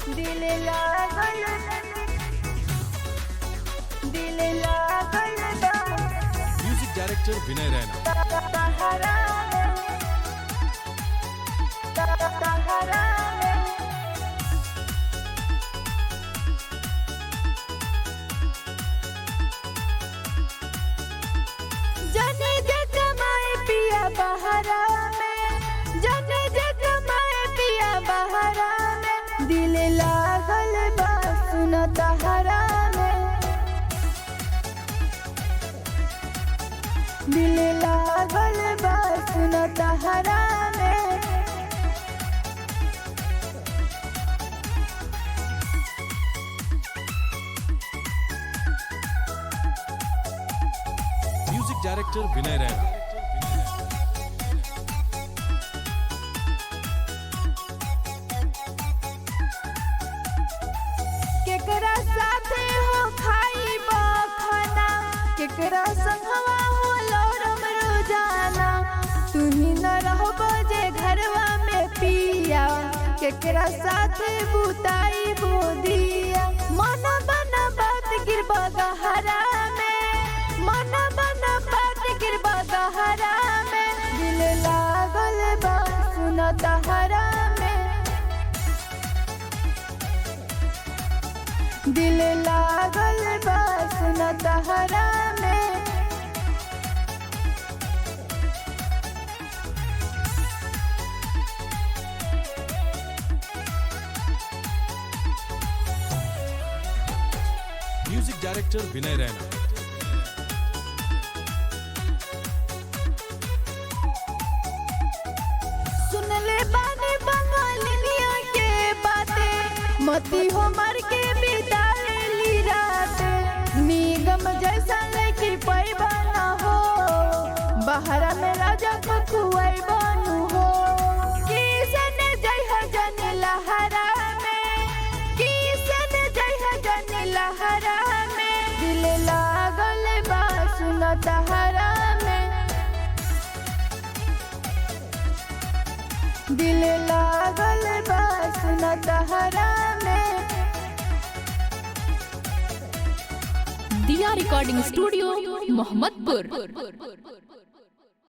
दिल लागल दिल लागल म्यूजिक डायरेक्टर विनय रैना। सहारा सहारा जने जग माए पिया बहरा में, जने जग माए पिया बहरा में, दिल लागल बा सुन तहरा में, दिल लागल बा सुन तहरा में। म्यूजिक डायरेक्टर विनय रैना। केकरा साथे हो खाई खाना, केकरा संगवा हो लौरम रोजाना, तू ही न रहबो जे घरवा में पिया, केकरा साथे बुताई बोदिया। मन बन बात गिरबा गहरा में, मन बन बात गिरबा गहरा में, दिल लागल बा सुन तहरा में, दिल लागल बा सुन तहरा में। म्यूजिक डायरेक्टर विनय रैना। सुन ले बानी बंगालिया के बातें, मती हो मर के बिताएली रात, निगम जैसा लेके पैबा न हो, बहरा में राजा पकुआई बनू हो। किसन जय जन लहरा में, किसन जय जन लहरा में, दिल लागल बा सुन तहरा में, दिल लागल बा सुन तहरा में। दिया रिकॉर्डिंग स्टूडियो मोहम्मदपुर।